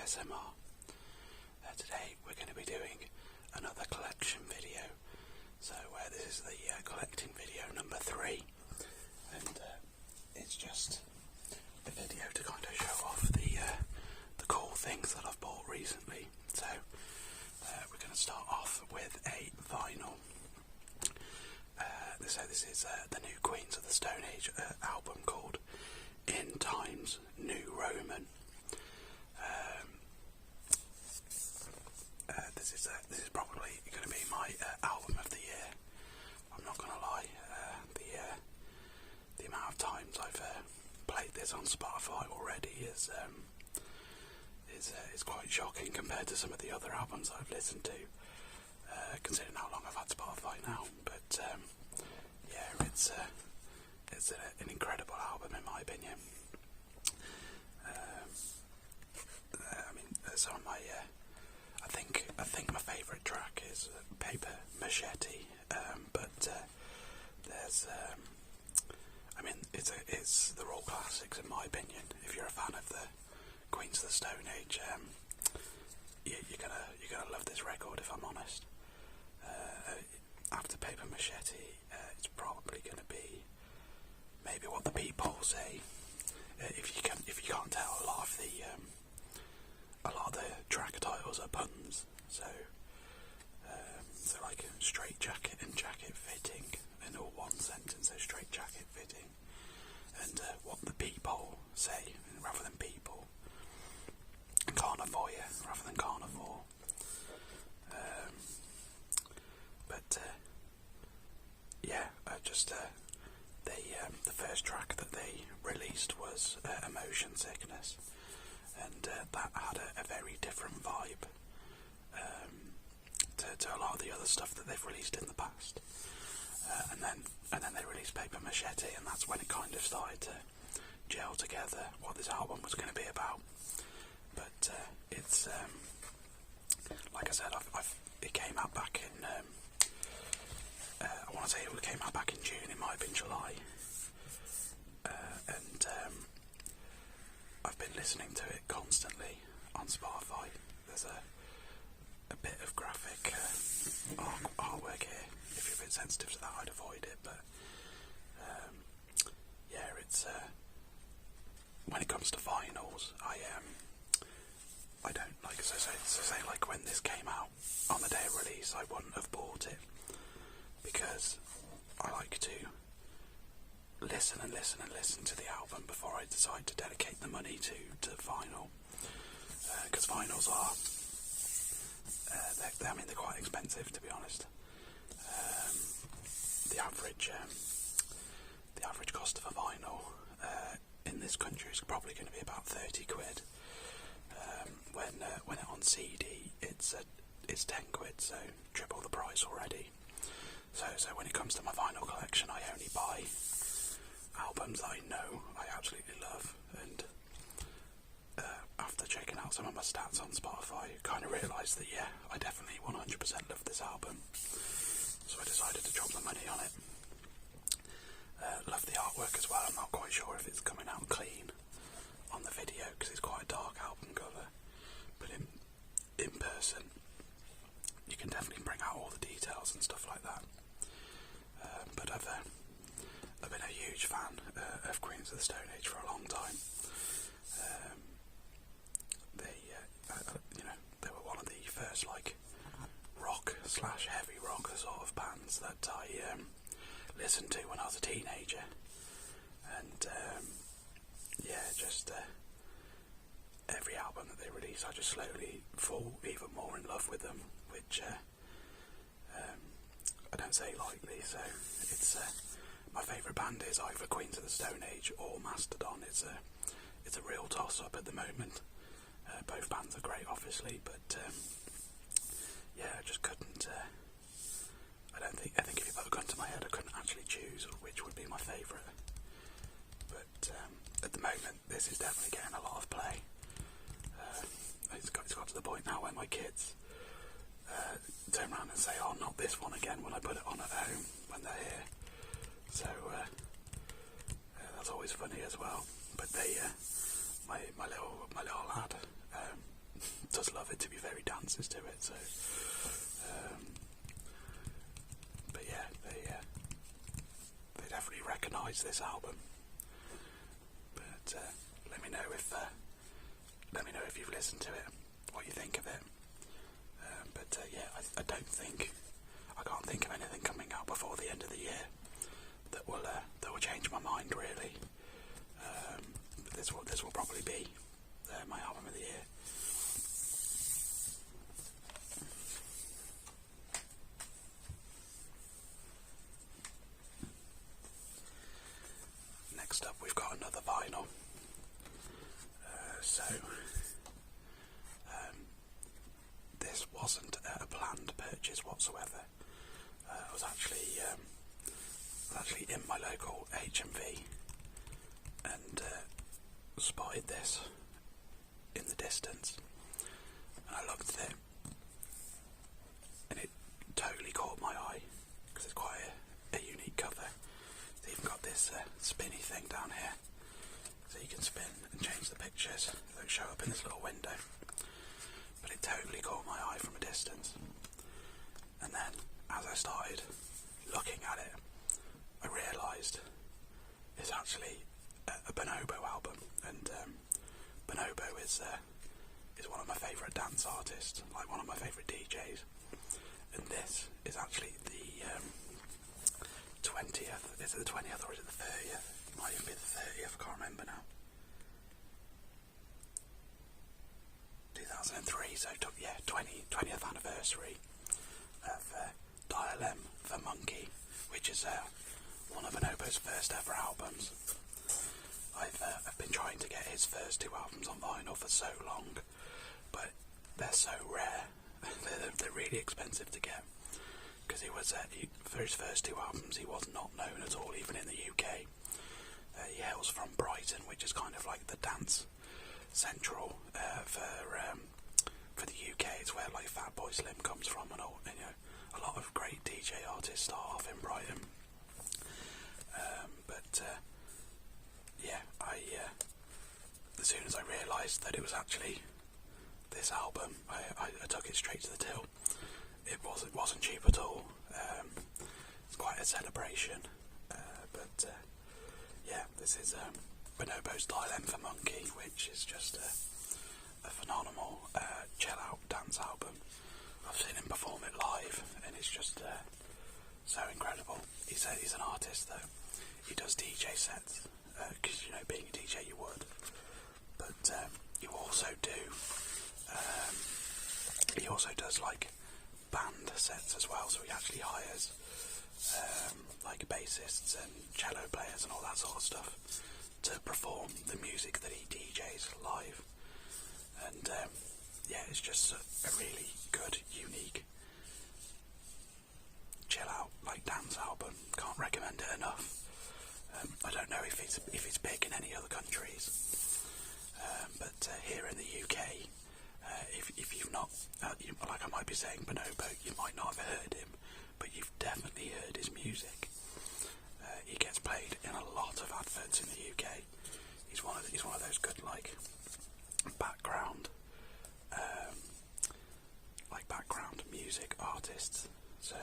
ASMR. Today we're going to be doing another collection video. So this is the collecting video number 3, and it's just a video to kind of show off the cool things that I've bought recently. So we're going to start off with a vinyl. So this is the new Queens of the Stone Age album called In Times New Roman. This is probably going to be my album of the year. I'm not going to lie. The amount of times I've played this on Spotify already is quite shocking compared to some of the other albums I've listened to. Considering how long I've had Spotify now, but yeah, it's an incredible album in my opinion. Some of my I think my favourite track is Paper Machete, but there's it's the raw classics in my opinion. If you're a fan of the Queens of the Stone Age, you're gonna love this record if I'm honest. After Paper Machete, it's probably going to be maybe What the People Say. If you can't tell, a lot of the track titles are puns. So like straight jacket and jacket fitting in all one sentence. So straight jacket fitting, and What the People Say rather than people. Carnivore rather than carnivore. The first track that they released was Emotion Sickness, and that had a very different vibe to a lot of the other stuff that they've released in the past. And then they released Paper Machete, and that's when it kind of started to gel together what this album was going to be about. But it's like I said, it came out back in I want to say it came out back in June. It might have been July, and I've been listening to it constantly on Spotify. There's a bit of graphic artwork here. If you're a bit sensitive to that, I'd avoid it. But it's when it comes to vinyls, I don't like so say like when this came out on the day of release, I wouldn't have bought it because I like to listen to the album before I decide to dedicate the money to vinyl. Because vinyls are they're quite expensive, to be honest. The average cost of a vinyl in this country is probably going to be about 30 quid. When it on CD, it's 10 quid, so triple the price already. So when it comes to my vinyl collection, I only buy albums that I know I absolutely love, and after checking out some of my stats on Spotify, I kind of realised that I definitely 100% love this album, so I decided to drop the money on it. Love the artwork as well. I'm not quite sure if it's coming out clean on the video because it's quite a dark album cover, but in person you can definitely bring out all the details and stuff like that. But I've been a huge fan of Queens of the Stone Age for a long time. They were one of the first rock/heavy rock sort of bands that I listened to when I was a teenager, and every album that they release, I just slowly fall even more in love with them, which I don't say lightly. So it's my favourite band is either Queens of the Stone Age or Mastodon. It's a real toss-up at the moment. Both bands are great, obviously, but I just couldn't. I think if you put a gun to my head, I couldn't actually choose which would be my favourite. But at the moment, this is definitely getting a lot of play. It's got to the point now where my kids turn around and say, "Oh, not this one again," when I put it on at home when they're here. So that's always funny as well. But my little lad, does love it, to be fair, he dances to it, so, but yeah, they definitely recognise this album, but let me know if you've listened to it, what you think of it, but yeah, I can't think of anything coming out before the end of the year that will change my mind, really. This will probably be my album of the year. Next up, we've got another vinyl. This wasn't a planned purchase whatsoever. I was actually in my local HMV and spotted this in the distance, and I looked at it and it totally caught my eye because it's quite a unique cover. It's even got this spinny thing down here, so you can spin and change the pictures. They don't show up in this little window, but it totally caught my eye from a distance. And then as I started looking at it, I realised it's actually a Bonobo album, and Bonobo is one of my favourite dance artists, like one of my favourite DJs, and this is actually the 20th, is it the 20th or is it the 30th? It might even be the 30th, I can't remember now. 2003, so 20th anniversary of Dial M for Monkey, which is one of Bonobo's first ever albums. I've been trying to get his first two albums on vinyl for so long, but they're so rare. They're really expensive to get, because for his first two albums he was not known at all, even in the UK. He hails from Brighton, which is kind of like the dance central for the UK. It's where like Fatboy Slim comes from, and all. A lot of great DJ artists start off in Brighton. As soon as I realised that it was actually this album, I took it straight to the till. It wasn't cheap at all. It's quite a celebration. This is Bonobo's Dial M for Monkey, which is just a phenomenal chill-out dance album. I've seen him perform it live, and it's just so incredible. He's an artist, though. He does DJ sets, because, being a DJ you would. But he also does like band sets as well, so he actually hires like bassists and cello players and all that sort of stuff to perform the music that he DJs live. And it's just a really good, unique, chill out like dance album. Can't recommend it enough. I don't know if it's big in any other countries, but here in the UK, if you've not, like I might be saying Bonobo, you might not have heard him, but you've definitely heard his music. He gets played in a lot of adverts in the UK. He's one of those good background music artists. So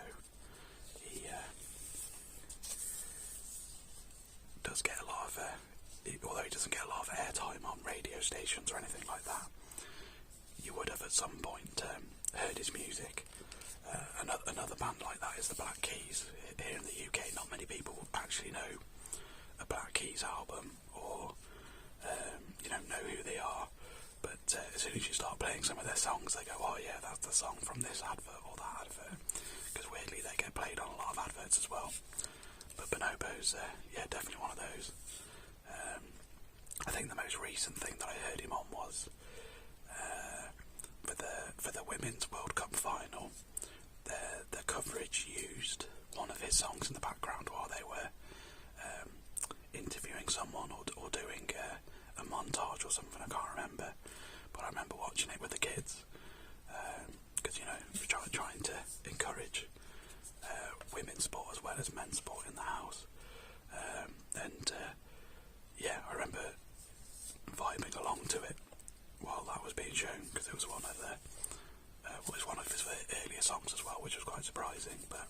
he does get a lot of, although he doesn't get a lot of airtime on radio stations or anything like that, you would have at some point heard his music. Another band like that is the Black Keys. Here in the UK, not many people actually know a Black Keys album, or know who they are. But as soon as you start playing some of their songs, they go, "Oh yeah, that's the song from this advert or that advert." Because weirdly, they get played on a lot of adverts as well. But Bonobo's, definitely one of those. I think the most recent thing that I heard him on was for the Women's World Cup final. The coverage used one of his songs in the background while they were interviewing someone or doing a montage or something. I can't remember, but I remember watching it with the kids, because we're trying to encourage women's sport as well as men's sport in the house, I remember vibing along to it while that was being shown, because it was one of the was one of his earlier songs as well, which was quite surprising. But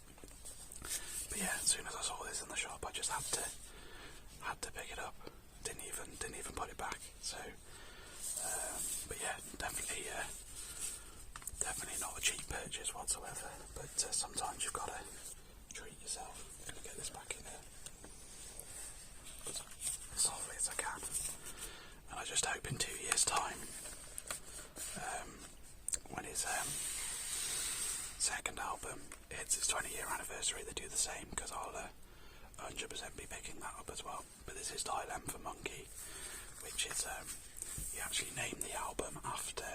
yeah, as soon as I saw this in the shop, I just had to pick it up. Didn't even put it back. So, but yeah, definitely not a cheap purchase whatsoever. But sometimes you've got to treat yourself. I'm gonna get this back in there as softly as I can. And I just hope in 2 years' time, when his second album hits its 20-year anniversary, they do the same, because I'll 100% be picking that up as well. But this is Dial M for Monkey, which is he actually named the album after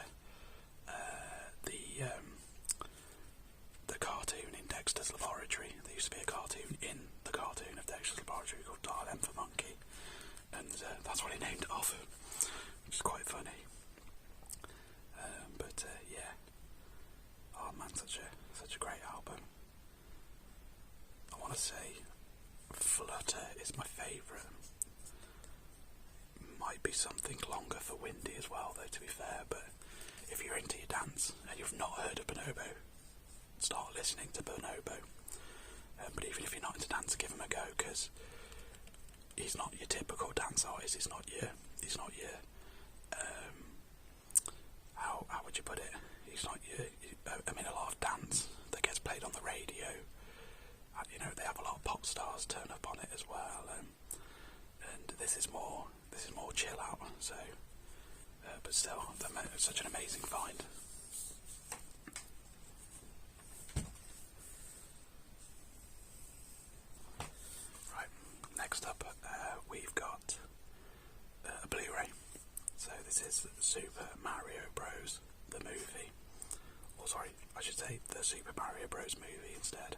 the cartoon in Dexter's Laboratory. There used to be a cartoon in the cartoon of Dexter's Laboratory called Dial M for Monkey, and that's what he named it off, which is quite funny. But yeah, oh man, such a great album. I want to say Flutter is my favourite. Might be something longer for Windy as well, though, to be fair. But if you're into your dance and you've not heard of Bonobo, start listening to Bonobo. But even if you're not into dance, give him a go, because he's not your typical dance artist. He's not your how would you put it? He's not your. I mean, a lot of dance that gets played on the radio. You know, they have a lot of pop stars turn up on it as well, and this is more chill out. So, but still, such an amazing find. Right, next up, we've got a Blu-ray. So this is Super Mario Bros. The movie. Or sorry, I should say the Super Mario Bros. Movie instead.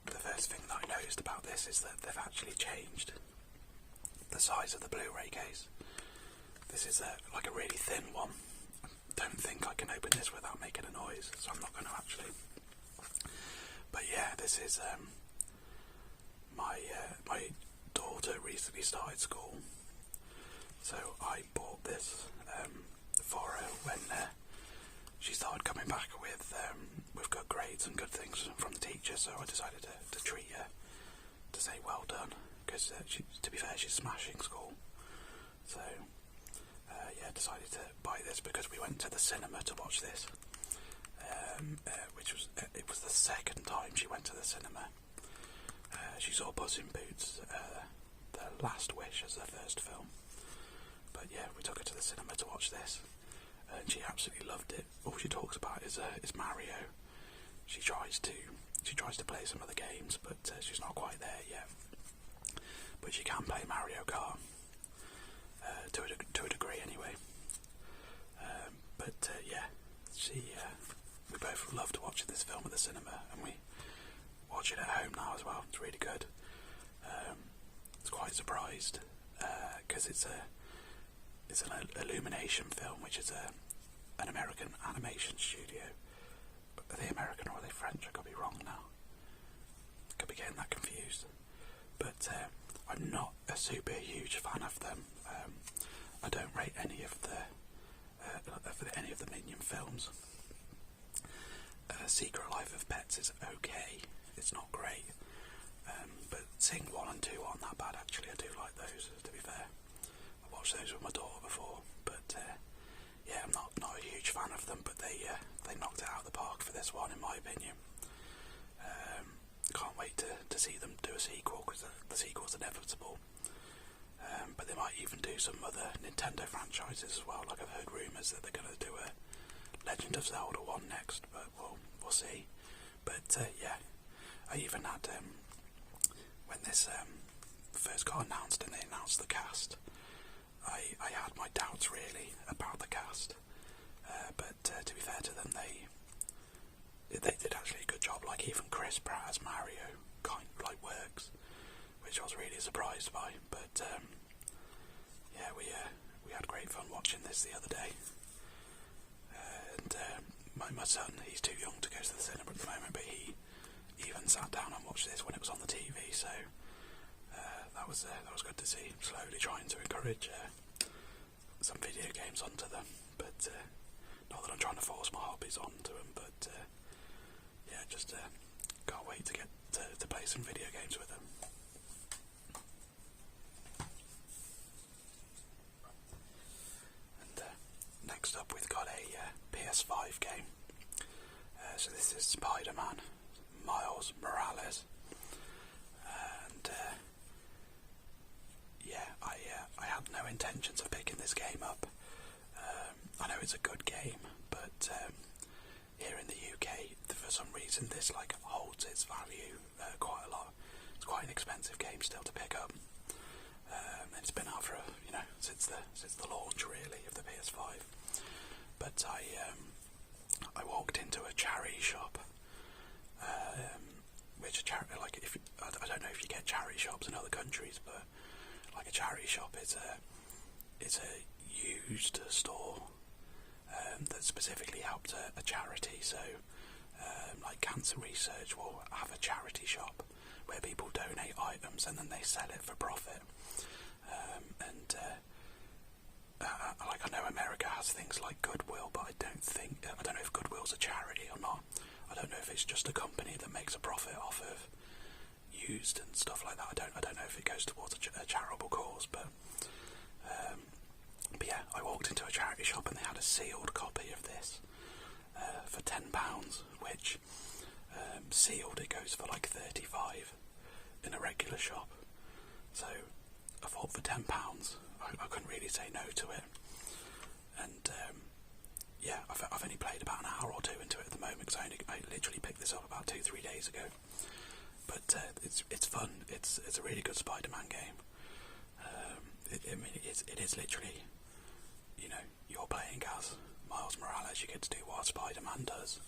The first thing that I noticed about this is that they've actually changed the size of the Blu-ray case. This is like a really thin one. I don't think I can open this without making a noise, so I'm not going to actually. But yeah, this is my daughter recently started school, so I bought this for her when she started coming back with good grades and good things from the teacher. So I decided to treat her, to say well done, because to be fair, she's smashing school. So yeah, decided to buy this because we went to the cinema to watch this, which was it was the second time she went to the cinema. She saw Puss in Boots, The Last Wish, as her first film. But yeah, we took her to the cinema to watch this, and she absolutely loved it. All she talks about is Mario. She tries to play some of the games, but she's not quite there yet. But she can play Mario Kart to a degree, anyway. But yeah, we both loved watching this film at the cinema, and we watch it at home now as well. It's really good. It's quite surprised because it's an Illumination film, which is an American animation studio. Are they American or are they French? I could be wrong now. Could be getting that confused. But I'm not a super huge fan of them. I don't rate any of the Minion films. Secret Life of Pets is okay. It's not great. But Sing 1 and 2 aren't that bad, actually. I do like those, to be fair. I watched those with my daughter before, but yeah, I'm not a huge fan of them, but they knocked it out of the park for this one, in my opinion. Can't wait to see them do a sequel, because the sequel's inevitable. But they might even do some other Nintendo franchises as well. Like, I've heard rumours that they're going to do a Legend of Zelda one next, but we'll see. But yeah, I even had when this first got announced and they announced the cast, I had my doubts really about the cast, but to be fair to them, they did actually a good job. Like, even Chris Pratt as Mario kind of like works, which I was really surprised by. But yeah, we had great fun watching this the other day, and my son, he's too young to go to the cinema at the moment, but he even sat down and watched this when it was on the TV. So that was good to see. Slowly trying to encourage some video games onto them, but not that I'm trying to force my hobbies onto them, but yeah, just can't wait to get to play some video games with them. And next up we've got a PS5 game. So this is Spider-Man Miles Morales, and yeah, I had no intentions of picking this game up. I know it's a good game, but here in the UK, for some reason, this holds its value quite a lot. It's quite an expensive game still to pick up. It's been out for since the launch really of the PS5. But I walked into a charity shop, which I don't know if you get charity shops in other countries, but a charity shop is a used store that specifically helped a charity. So cancer research will have a charity shop where people donate items and then they sell it for profit. I know America has things like Goodwill, but I don't know if Goodwill's a charity or not. I don't know if it's just a company that makes a profit off of used and stuff like that. I don't know if it goes towards a charitable cause, but yeah, I walked into a charity shop and they had a sealed copy of this for £10, which sealed it goes for £35 in a regular shop. So I thought for £10 I couldn't really say no to it, and yeah, I've only played about an hour or two into it at the moment, because I literally picked this up about 2-3 days ago. But it's fun. It's a really good Spider-Man game. It is literally, you're playing as Miles Morales. You get to do what Spider-Man does,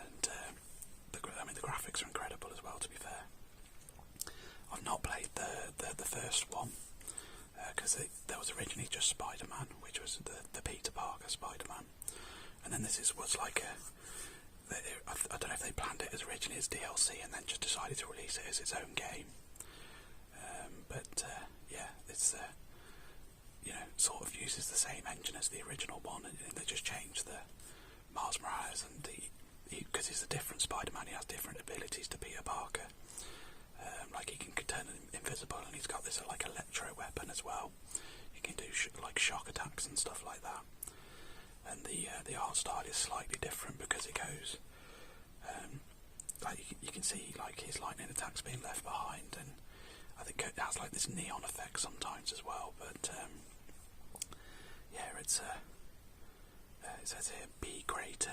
and the graphics are incredible as well. To be fair, I've not played the first one because there was originally just Spider-Man, which was the Peter Parker Spider-Man, and then this was I don't know if they planned it as originally as DLC and then just decided to release it as its own game. But yeah, it's sort of uses the same engine as the original one, and they just changed the Miles Morales, and because he's a different Spider-Man, he has different abilities to Peter Parker. He can turn invisible, and he's got this electro weapon as well. He can do shock attacks and stuff like that. And the art style is slightly different because it goes you can see his lightning attacks being left behind, and I think it has this neon effect sometimes as well. But yeah, it says here, be greater,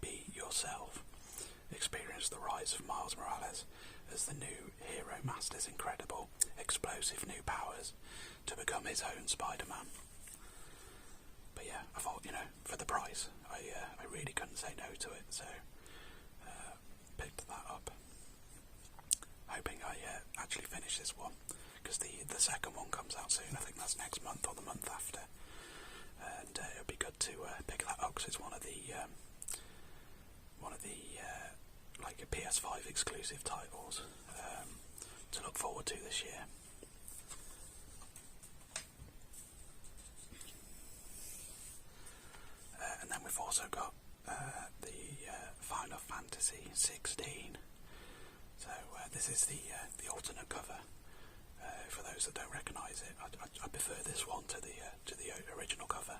be yourself. Experience the rise of Miles Morales as the new hero masters incredible, explosive new powers to become his own Spider-Man. But yeah, I thought, for the price, I really couldn't say no to it, so picked that up. Hoping I actually finish this one, because the second one comes out soon. I think that's next month or the month after, and it would be good to pick that up, because it's one of the PS5 exclusive titles to look forward to this year. And then we've also got the Final Fantasy 16. So this is the alternate cover. For those that don't recognise it, I prefer this one to the original cover.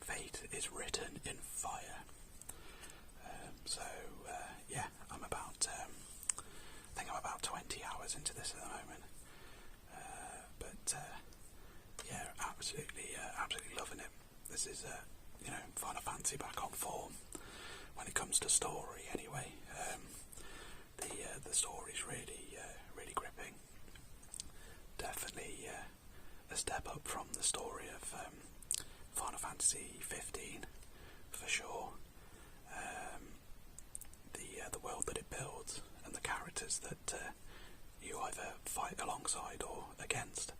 Fate is written in fire. Yeah, I think I'm about 20 hours into this at the moment. But yeah, absolutely loving it. This is Final Fantasy back on form when it comes to story. Anyway, the story's really gripping. Definitely a step up from the story of Final Fantasy 15 for sure. The world that it builds and the characters that you either fight alongside or against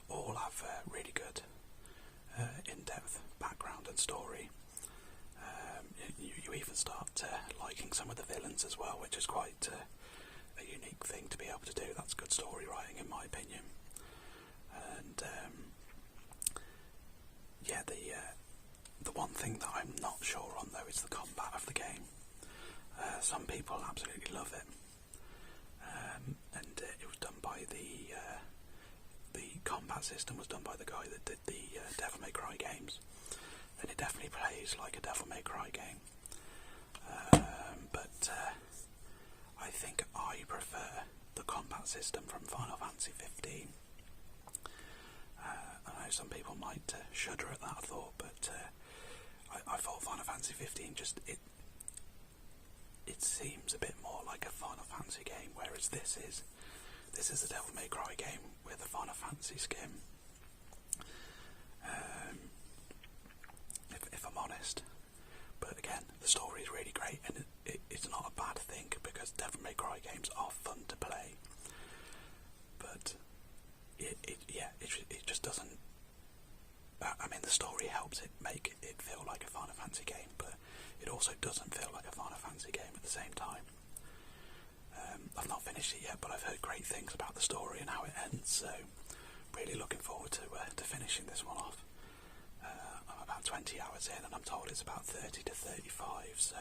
all have really good in-depth background and story. You even start liking some of the villains as well, which is quite a unique thing to be able to do. That's good story writing, in my opinion. And yeah, the one thing that I'm not sure on though is the combat of the game. Some people absolutely love it, and it was done by the combat system was done by the guy that did the Devil May Cry games, and it definitely plays like a Devil May Cry game. But I think I prefer the combat system from Final Fantasy 15. I know some people might shudder at that thought, but I thought Final Fantasy 15 just it seems a bit more like a Final Fantasy game, whereas this is a Devil May Cry game with a Final Fantasy skin. If I'm honest, but again, the story is really great, and it's not a bad thing because Devil May Cry games are fun to play. But it just doesn't. I mean, the story helps it make it feel like a Final Fantasy game, but it also doesn't feel like a Final Fantasy game at the same time. I've not finished it yet, but I've heard great things about the story and how it ends, so really looking forward to finishing this one off. I'm about 20 hours in, and I'm told it's about 30 to 35, so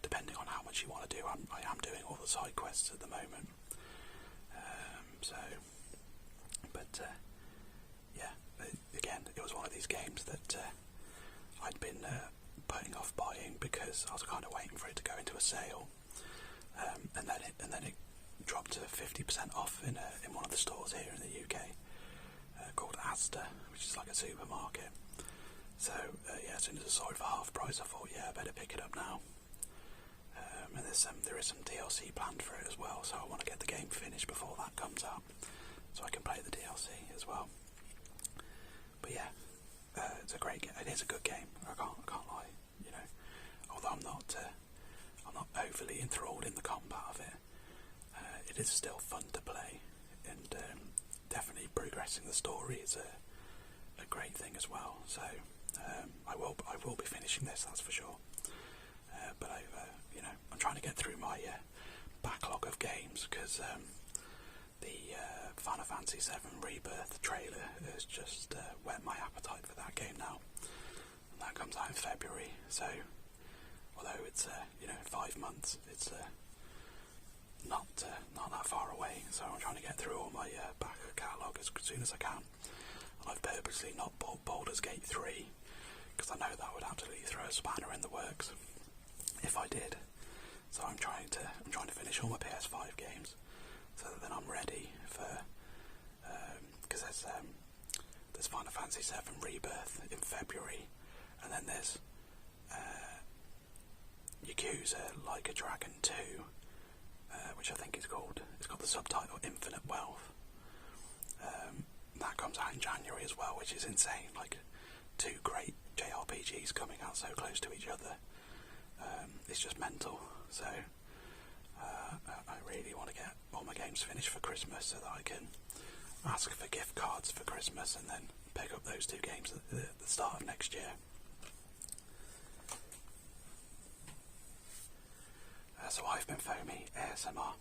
depending on how much you want to do, I am doing all the side quests at the moment. Again, it was one of these games that I'd been putting off buying because I was kind of waiting for it to go into a sale, and then it dropped to 50% off in one of the stores here in the UK called Asda, which is like a supermarket. So as soon as I saw it for half price, I thought, I better pick it up now. And there is some DLC planned for it as well, so I want to get the game finished before that comes out, so I can play the DLC as well. But it's a great game. It is a good game. I can't lie. Although I'm not overly enthralled in the combat of it, it is still fun to play, and definitely progressing the story is a great thing as well. So I will be finishing this, that's for sure. But I'm trying to get through my backlog of games because the Final Fantasy VII Rebirth trailer has just whet my appetite for that game now, and that comes out in February. So although it's 5 months, it's not that far away. So I'm trying to get through all my back catalogue as soon as I can. And I've purposely not bought Baldur's Gate 3 because I know that would absolutely throw a spanner in the works if I did. So I'm trying to finish all my PS5 games so that then I'm ready for because there's Final Fantasy VII Rebirth in February, and then there's Yakuza Like a Dragon 2, which I think it's got the subtitle Infinite Wealth. That comes out in January as well, which is insane. Like 2 great JRPGs coming out so close to each other. It's just mental. So I really want to get all my games finished for Christmas so that I can ask for gift cards for Christmas and then pick up those 2 games at the start of next year. So I've been Foamy ASMR.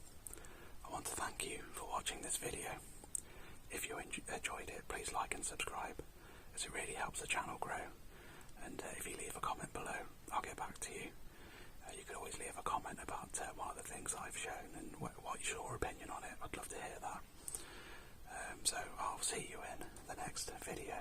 I want to thank you for watching this video. If you enjoyed it, please like and subscribe, as it really helps the channel grow. And if you leave a comment below, I'll get back to you. You could always leave a comment about one of the things I've shown and what's your opinion on it. I'd love to hear that. So I'll see you in the next video.